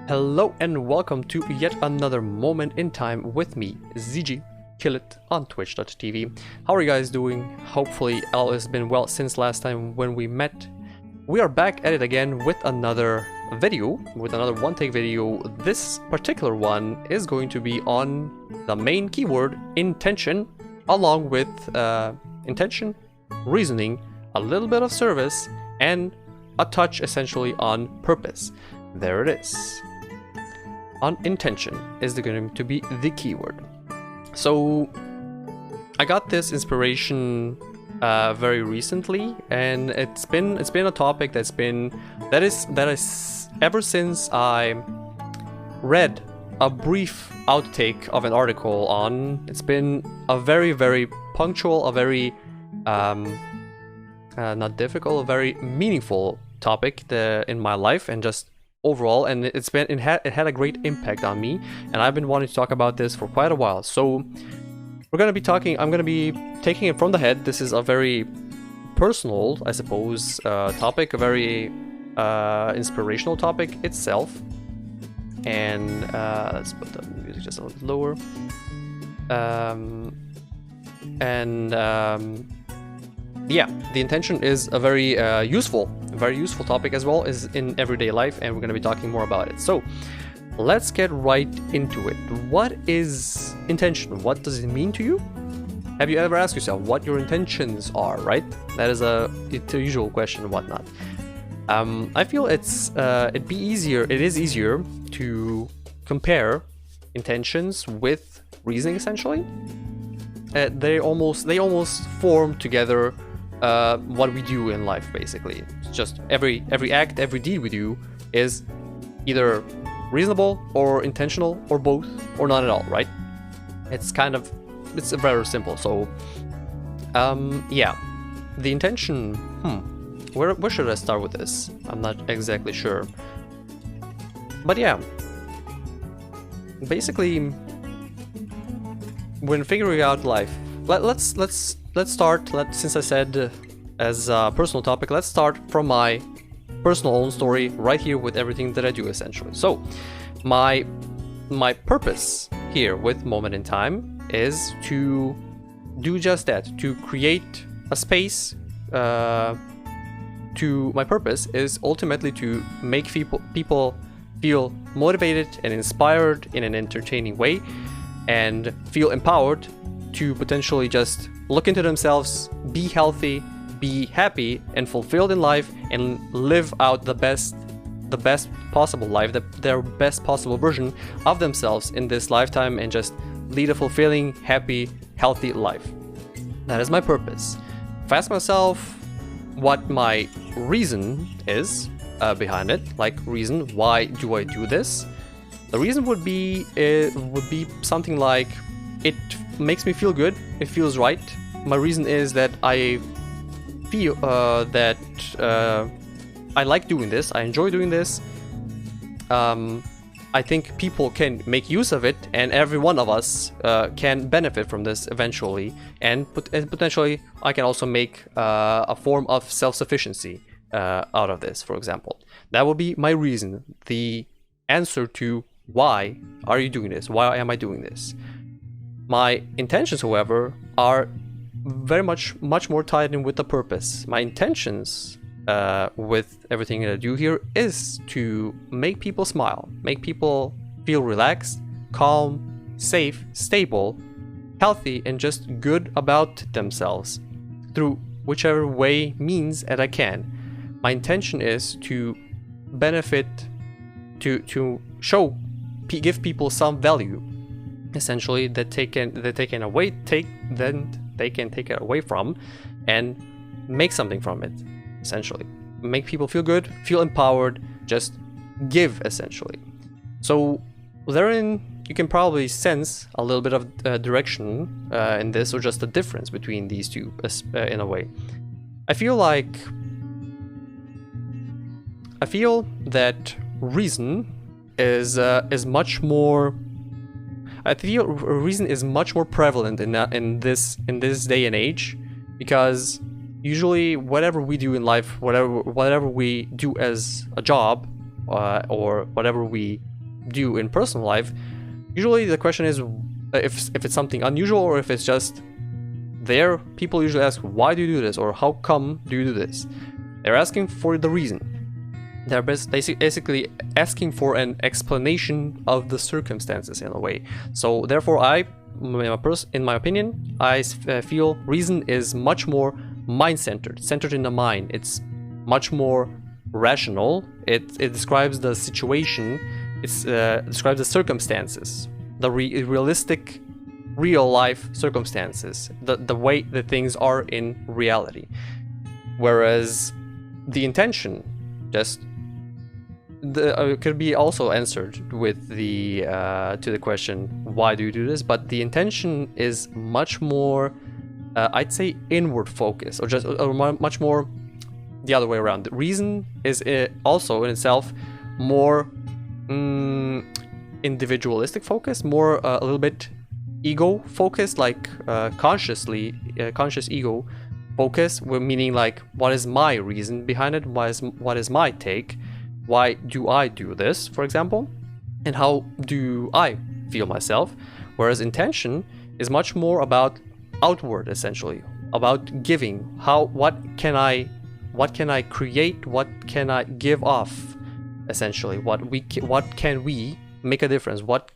Hello and welcome to yet another moment in time with me, ZG, Kill It on twitch.tv. How are you guys doing? Hopefully all has been well since last time when we met. We are back at it again with another video, with another one-take video. This particular one is going to be on the main keyword, intention, along with intention, reasoning, a little bit of service, and a touch essentially on purpose. There it is. On intention is going to be the keyword. So I got this inspiration very recently, and it's been a topic that is ever since I read a brief outtake of an article on. It's been a very punctual, a very not difficult, a very meaningful topic in my life and just overall, and it had a great impact on me, and I've been wanting to talk about this for quite a while. So I'm gonna be taking it from the head. This is a very personal, I suppose, topic, a very inspirational topic itself. And let's put the music just a little lower. Yeah, the intention is a very useful topic as well as in everyday life, and we're going to be talking more about it. So let's get right into it. What is intention? What does it mean to you? Have you ever asked yourself what your intentions are, right? That is a usual question and whatnot. I feel it is easier to compare intentions with reasoning, essentially. They almost form together what we do in life, basically. It's just every act, every deed we do is either reasonable or intentional or both or not at all, right? It's very simple. So yeah, the intention, where should I start with this? I'm not exactly sure, but yeah, basically when figuring out life, let's start. Since I said as a personal topic, let's start from my personal own story right here with everything that I do, essentially. So my purpose here with Moment in Time is to do just that, to create a space. My purpose is ultimately to make people feel motivated and inspired in an entertaining way, and feel empowered to potentially just look into themselves, be healthy, be happy and fulfilled in life, and live out the best possible life, their best possible version of themselves in this lifetime, and just lead a fulfilling, happy, healthy life. That is my purpose. If I ask myself what my reason is behind it, like reason, why do I do this? The reason would be something like, it makes me feel good, it feels right. My reason is that I feel that I like doing this, I enjoy doing this. I think people can make use of it, and every one of us can benefit from this eventually, and potentially I can also make a form of self-sufficiency out of this, for example. That would be my reason, the answer to why are you doing this? Why am I doing this? My intentions, however, are very much more tied in with the purpose. My intentions with everything that I do here is to make people smile, make people feel relaxed, calm, safe, stable, healthy, and just good about themselves through whichever means that I can. My intention is to benefit, to give people some value, essentially, that they can take it away from and make something from it, essentially. Make people feel good, feel empowered, just give, essentially. So therein you can probably sense a little bit of direction in this, or just the difference between these two in a way. I feel that reason is much more. I feel reason is much more prevalent in this day and age, because usually whatever we do in life, whatever we do as a job, or whatever we do in personal life, usually the question is if it's something unusual or if it's just there. People usually ask, why do you do this, or how come do you do this? They're asking for the reason. They're basically asking for an explanation of the circumstances in a way. So therefore, in my opinion, I feel reason is much more mind-centered, centered in the mind. It's much more rational. It describes the situation. It describes the circumstances, the realistic, real-life circumstances, the way that things are in reality. Whereas the intention just could be also answered with the to the question, why do you do this? But the intention is much more, I'd say, inward focus, or much more the other way around. The reason is also in itself more individualistic focus, more a little bit ego focused, like conscious ego focus, meaning like, what is my reason behind it? What is my take? Why do I do this, for example? And how do I feel myself? Whereas intention is much more about outward, essentially, about giving. What can I create? What can I give off? Essentially, what can we make a difference? What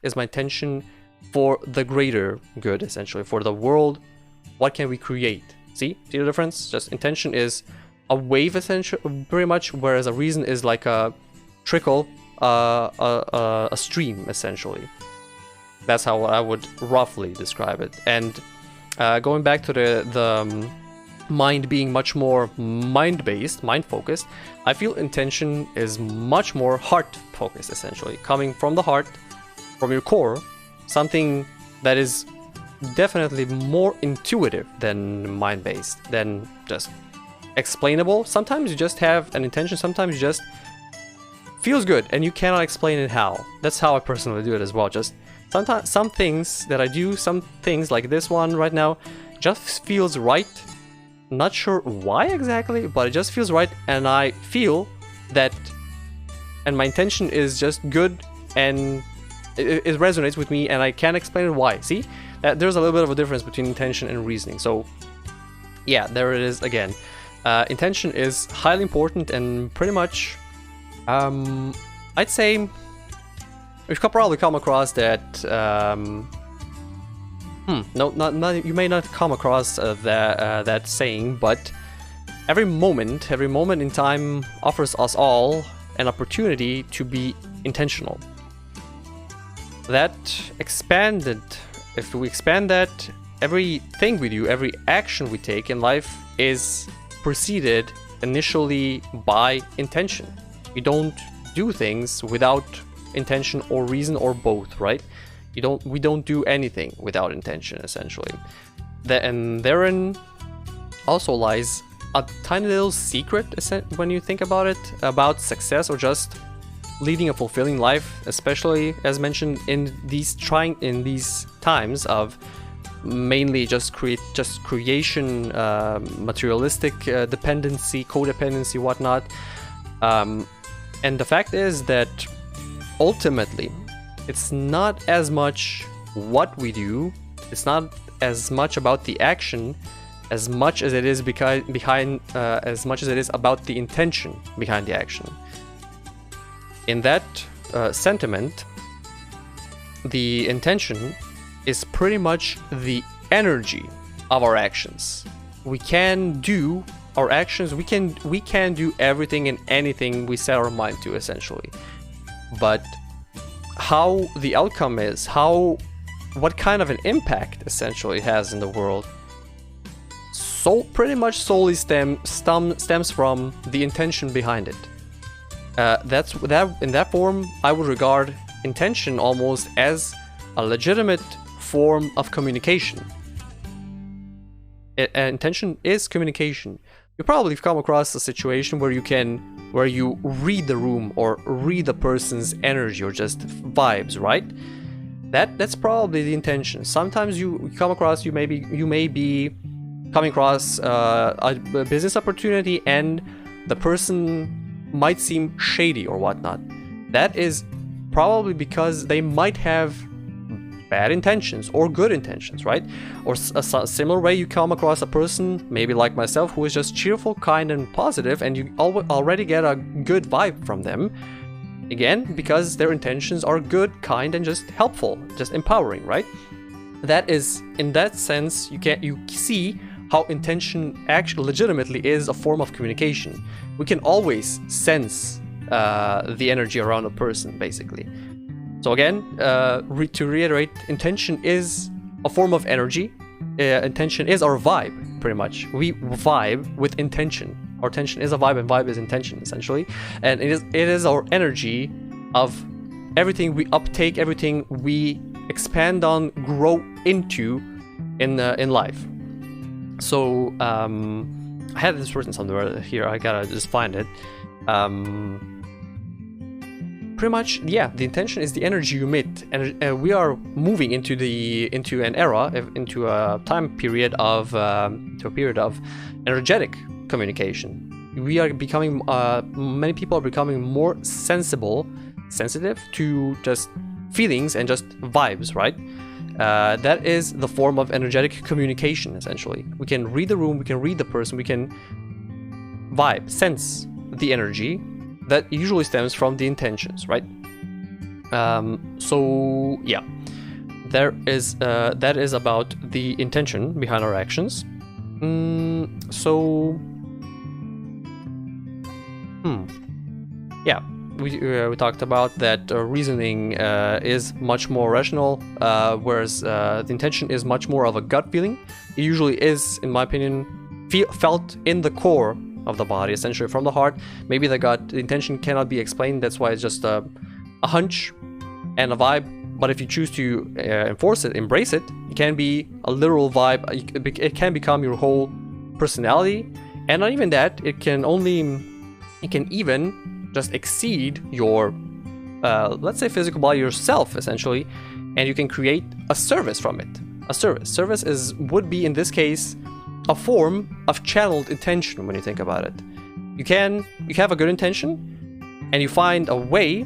is my intention for the greater good? Essentially, for the world, what can we create? See the difference? Just intention is a wave, essentially, very much, whereas a reason is like a trickle, a stream, essentially. That's how I would roughly describe it. And going back to the mind being much more mind-based, mind-focused, I feel intention is much more heart-focused, essentially, coming from the heart, from your core, something that is definitely more intuitive than mind-based, than just explainable. Sometimes you just have an intention, sometimes you just feels good and you cannot explain it how. That's how I personally do it as well. Just sometimes some things that I do, some things like this one right now, just feels right. Not sure why exactly, but it just feels right, and I feel that, and my intention is just good, and it resonates with me, and I can't explain it why. See, there's a little bit of a difference between intention and reasoning. So yeah, there it is again. Intention is highly important, and pretty much I'd say we've probably come across that you may not come across that saying, but every moment in time offers us all an opportunity to be intentional. That expanded, if we expand that, everything we do, every action we take in life is preceded initially by intention. We don't do things without intention or reason, or both, right? We don't do anything without intention, essentially. And therein also lies a tiny little secret, when you think about it, about success or just leading a fulfilling life, especially as mentioned in these times of mainly just creation, materialistic dependency, codependency, whatnot. And the fact is that ultimately, it's not as much what we do, it's not as much about the action, as much as it is as much as it is about the intention behind the action. In that sentiment, the intention is pretty much the energy of our actions. We can do our actions, we can do everything and anything we set our mind to, essentially. But how the outcome is, what kind of an impact essentially it has in the world, so pretty much solely stems from the intention behind it. In that form, I would regard intention almost as a legitimate form of communication. Intention is communication. You probably have come across a situation where you read the room or read the person's energy or just vibes, right? That's probably the intention. Sometimes you may be coming across a business opportunity and the person might seem shady or whatnot. That is probably because they might have bad intentions or good intentions, right? Or a similar way, you come across a person, maybe like myself, who is just cheerful, kind, and positive, and you already get a good vibe from them. Again, because their intentions are good, kind, and just helpful, just empowering, right? That is, in that sense, you see how intention actually legitimately is a form of communication. We can always sense the energy around a person, basically. So again, to reiterate, intention is a form of energy. Intention is our vibe, pretty much. We vibe with intention. Our intention is a vibe, and vibe is intention, essentially. And it is our energy of everything we uptake, everything we expand on, grow into in life. So I had this written somewhere here. I gotta just find it. Pretty much, yeah. The intention is the energy you emit, and we are moving into an era, into a time period of energetic communication. We are becoming, many people are becoming more sensitive to just feelings and just vibes, right? That is the form of energetic communication, essentially. We can read the room, we can read the person, we can vibe, sense the energy that usually stems from the intentions, right? So yeah, that is about the intention behind our actions. Yeah, we talked about that reasoning is much more rational, whereas the intention is much more of a gut feeling. It usually is, in my opinion, felt in the core of the body, essentially from the heart. Maybe the intention cannot be explained. That's why it's just a hunch and a vibe. But if you choose to enforce it, embrace it, it can be a literal vibe. It can become your whole personality, and not even that. It can even just exceed your, let's say, physical body, yourself, essentially, and you can create a service from it. A service would be, in this case, a form of channeled intention. When you think about it, you have a good intention, and you find a way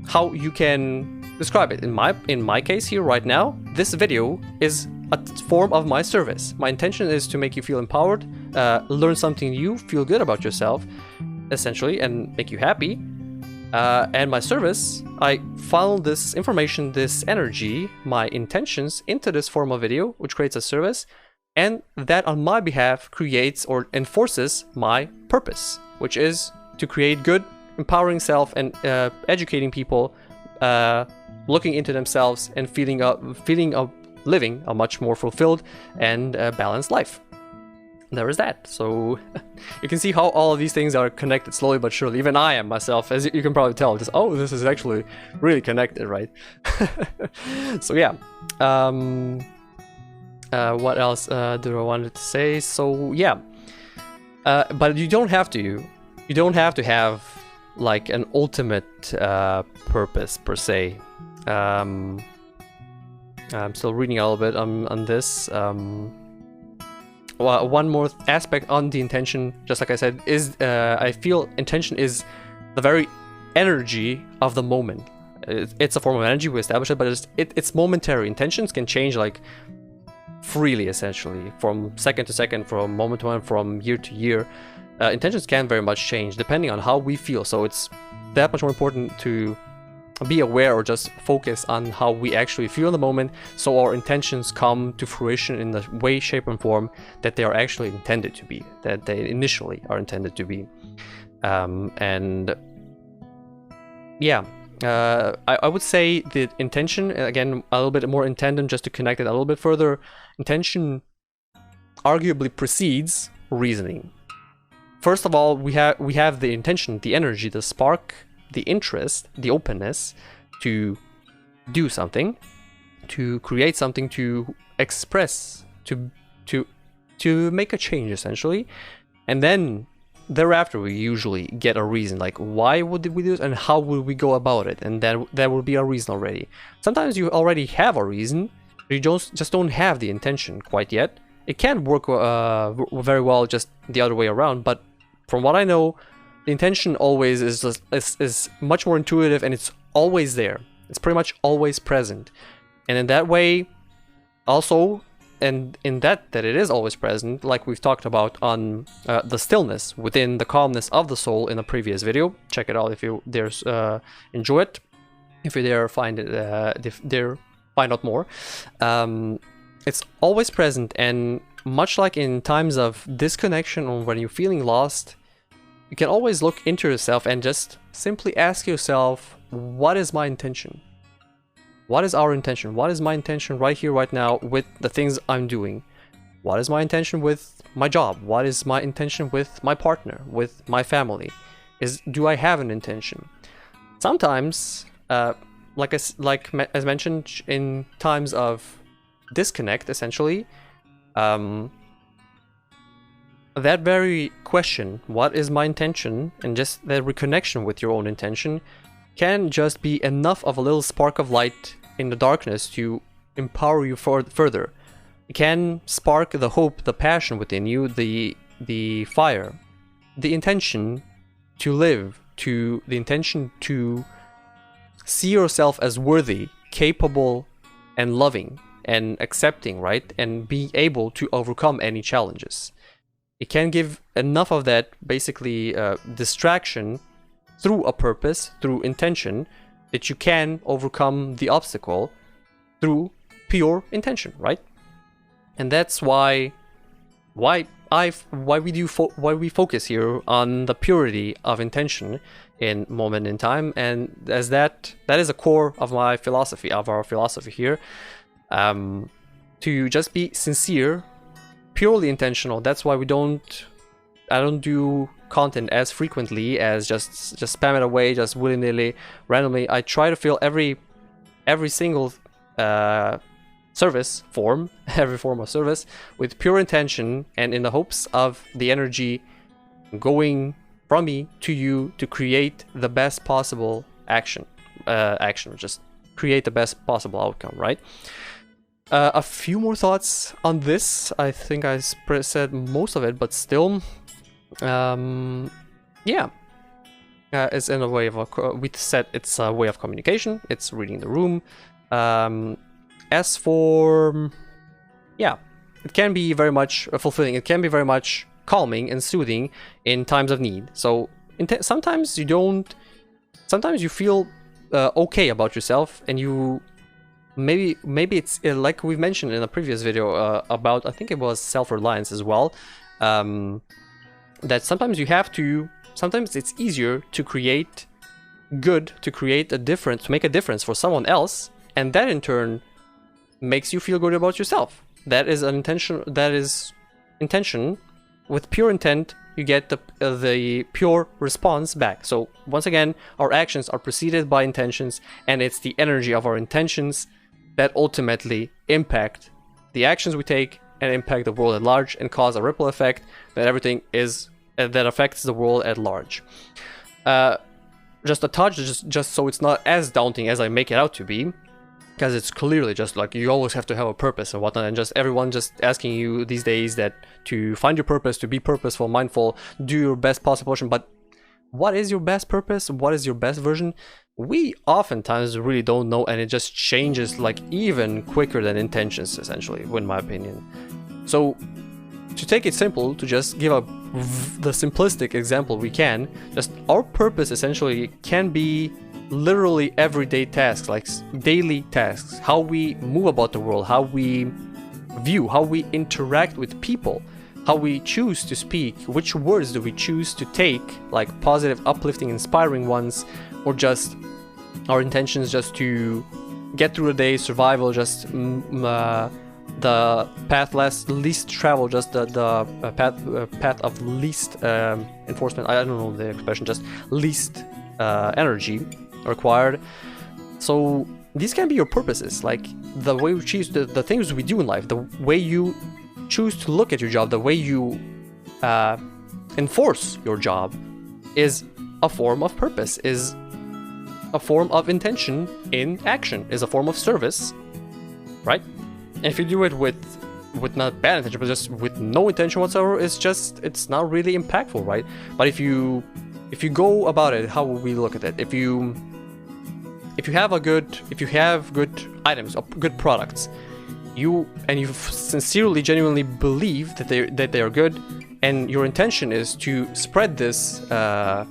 how you can describe it. In my case here right now, this video is a form of my service. My intention is to make you feel empowered, learn something new, feel good about yourself, essentially, and make you happy. And my service, I funnel this information, this energy, my intentions into this form of video, which creates a service. And that on my behalf creates or enforces my purpose, which is to create good, empowering self and educating people, looking into themselves and feeling of living a much more fulfilled and balanced life. There is that. So you can see how all of these things are connected slowly but surely. Even I am myself, as you can probably tell, just, oh, this is actually really connected, right? So yeah. What else do I wanted to say? So yeah, but you don't have to have like an ultimate purpose per se. I'm still reading a little bit on this. One more aspect on the intention, just like I said, is I feel intention is the very energy of the moment. It's a form of energy, we established it, but it's momentary. Intentions can change like freely, essentially, from second to second, from moment to moment, from year to year. Intentions can very much change depending on how we feel, so it's that much more important to be aware or just focus on how we actually feel in the moment, so our intentions come to fruition in the way, shape, and form that they are actually intended to be, that they initially are intended to be. And yeah, I would say the intention, again, a little bit more in tandem, just to connect it a little bit further, intention arguably precedes reasoning. First of all, we have the intention, the energy, the spark, the interest, the openness to do something, to create something, to express, to make a change, essentially. And then thereafter we usually get a reason, like why would we do this and how would we go about it, and then there will be a reason already. Sometimes you already have a reason, you just don't have the intention quite yet. It can work very well just the other way around, but from what I know, the intention always is much more intuitive, and it's always there. It's pretty much always present. And in that way, also, and in that it is always present, like we've talked about on the stillness within the calmness of the soul in a previous video. Check it out if you enjoy it. If you dare find out more. It's always present, and much like in times of disconnection or when you're feeling lost, you can always look into yourself and just simply ask yourself, what is my intention? What is our intention? What is my intention right here, right now with the things I'm doing? What is my intention with my job? What is my intention with my partner, with my family? Do I have an intention? Sometimes, as mentioned, in times of disconnect, essentially, that very question, what is my intention, and just that reconnection with your own intention can just be enough of a little spark of light in the darkness to empower you further. It can spark the hope, the passion within you, the fire, the intention to live, the intention to see yourself as worthy, capable, and loving, and accepting, right? And be able to overcome any challenges. It can give enough of that, basically, distraction through a purpose, through intention, that you can overcome the obstacle through pure intention, right? And that's why we focus here on the purity of intention in moment in time, and as that is a core of my philosophy, of our philosophy here, to just be sincere, purely intentional. That's why I don't do content as frequently as just spam it away, just willy-nilly, randomly. I try to fill every single service form, every form of service, with pure intention, and in the hopes of the energy going from me to you to create the best possible action, just create the best possible outcome, right? A few more thoughts on this. I think I said most of it, but still, it's in a way of we said it's a way of communication. It's reading the room. As for, it can be very much fulfilling. It can be very much calming and soothing in times of need. So sometimes you feel okay about yourself, and you maybe it's like we've mentioned in a previous video about, I think it was self-reliance as well, that sometimes it's easier to create good, to create a difference, to make a difference for someone else, and that in turn makes you feel good about yourself. That is an intention. That is intention. With pure intent, you get the pure response back. So once again, our actions are preceded by intentions, and it's the energy of our intentions that ultimately impact the actions we take and impact the world at large, and cause a ripple effect that affects the world at large. Just a touch, just so it's not as daunting as I make it out to be, because it's clearly just like you always have to have a purpose and whatnot, and just everyone just asking you these days that to find your purpose, to be purposeful, mindful, do your best possible version. But what is your best purpose? What is your best version? We oftentimes really don't know, and it just changes like even quicker than intentions, essentially, in my opinion. So to take it simple, to just give the simplistic example we can, just our purpose essentially can be literally everyday tasks, like daily tasks, how we move about the world, how we view, how we interact with people, how we choose to speak, which words do we choose to take, like positive, uplifting, inspiring ones, or just our intentions just to get through the day, survival, just the path least travel, just the path of least enforcement. I don't know the expression, just least energy required. So these can be your purposes, like the way you choose the things we do in life, the way you choose to look at your job, the way you enforce your job is a form of purpose, is a form of intention in action, is a form of service, right? And if you do it with not bad intention, but just with no intention whatsoever, it's not really impactful, right? But if you go about it, how will we look at it? If you if you have good items, good products, you sincerely, genuinely believe that they are good, and your intention is to spread this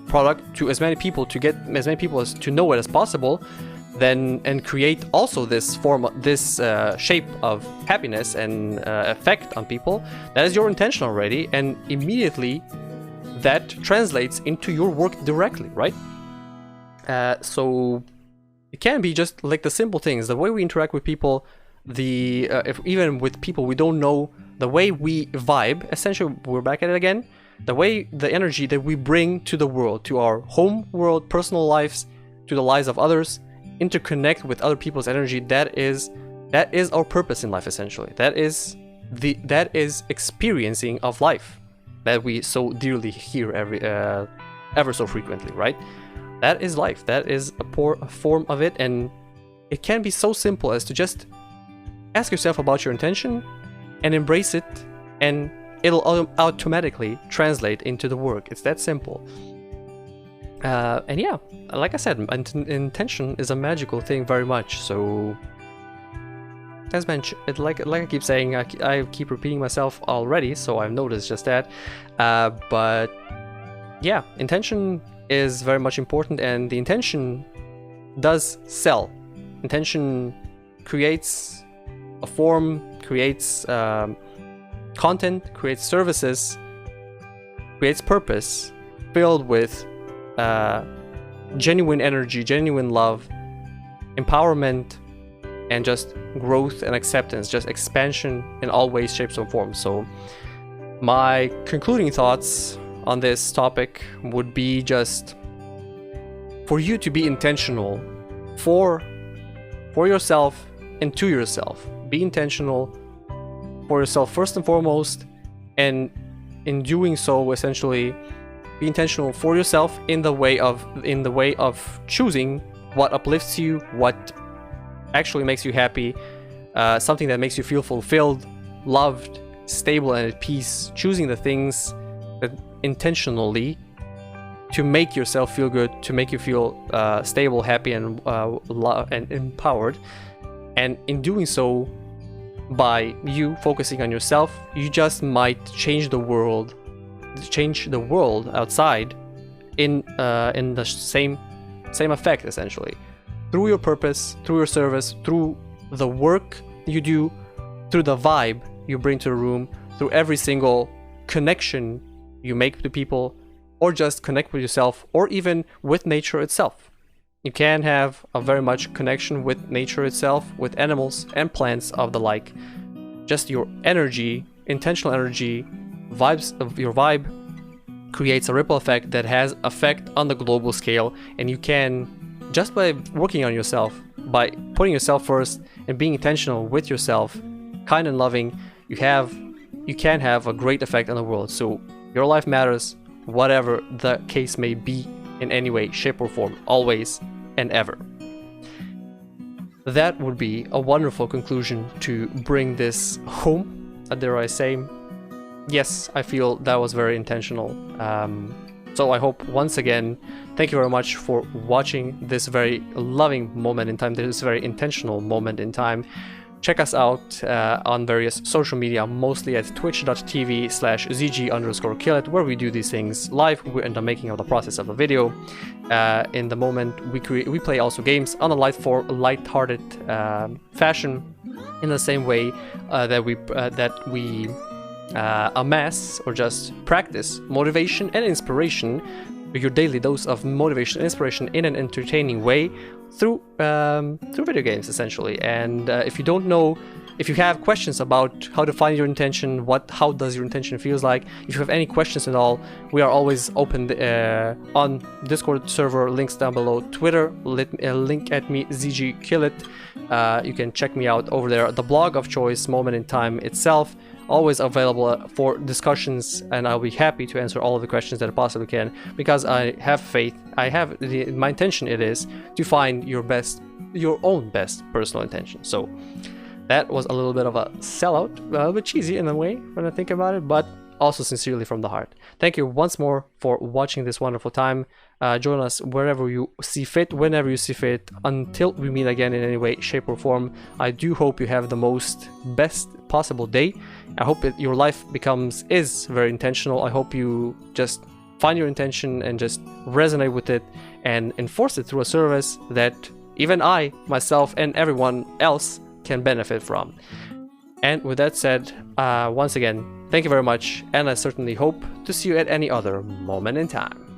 product to as many people, to get as many people as to know it as possible, then and create also this shape of happiness and effect on people. That is your intention already, and immediately that translates into your work directly, right? So it can be just like the simple things, the way we interact with people, if even with people we don't know, the way we vibe. Essentially, we're back at it again. The energy that we bring to the world, to our home world, personal lives, to the lives of others, interconnect with other people's energy. That is our purpose in life. Essentially, that is experiencing of life that we so dearly hear ever so frequently, right? That is life. That is a form of it, and it can be so simple as to just ask yourself about your intention and embrace it, and it'll automatically translate into the work. It's that simple. And yeah, like I said, intention is a magical thing very much. So, as mentioned, like I keep saying, I keep repeating myself already, so I've noticed just that. But yeah, intention is very much important, and the intention does sell. Intention creates a form, creates content, creates services, creates purpose, filled with genuine energy, genuine love, empowerment, and just growth and acceptance, just expansion in all ways, shapes, and forms. So my concluding thoughts on this topic would be just for you to be intentional for yourself and to yourself. Be intentional for yourself first and foremost, and in doing so, essentially, be intentional for yourself in the way of choosing what uplifts you, what actually makes you happy, something that makes you feel fulfilled, loved, stable, and at peace. Choosing the things that intentionally to make yourself feel good, to make you feel stable, happy, and empowered. And in doing so, by you focusing on yourself, you just might change the world outside in the same effect, essentially, through your purpose, through your service, through the work you do, through the vibe you bring to the room, through every single connection you make to people, or just connect with yourself, or even with nature itself. You can have a very much connection with nature itself, with animals and plants of the like. Just your energy, intentional energy, vibes of your vibe creates a ripple effect that has effect on the global scale, and you can, just by working on yourself, by putting yourself first and being intentional with yourself, kind and loving, you can have a great effect on the world. So your life matters, whatever the case may be, in any way, shape, or form, always and ever. That would be a wonderful conclusion to bring this home, dare I say. Yes, I feel that was very intentional. So I hope, once again, thank you very much for watching this very loving moment in time, this very intentional moment in time. Check us out on various social media, mostly at twitch.tv/zg_killit, where we do these things live in the making of the process of the video. In the moment, we play also games on a light-hearted fashion, in the same way that we amass or just practice motivation and inspiration, your daily dose of motivation and inspiration in an entertaining way through video games, essentially. And if you don't know, if you have questions about how to find your intention, how does your intention feels like, if you have any questions at all, we are always open on Discord server, links down below, Twitter, link at me, zgkillit. You can check me out over there. The blog of choice, Moment in Time itself, always available for discussions, and I'll be happy to answer all of the questions that I possibly can, because I have faith. My intention it is to find your own best personal intention. So that was a little bit of a sellout, a little bit cheesy in a way when I think about it, but also sincerely from the heart. Thank you once more for watching this wonderful time. Join us wherever you see fit, whenever you see fit. Until we meet again in any way, shape, or form, I do hope you have the best possible day. I hope that your life is very intentional. I hope you just find your intention and just resonate with it and enforce it through a service that even I, myself, and everyone else can benefit from. And with that said, once again, thank you very much, and I certainly hope to see you at any other moment in time.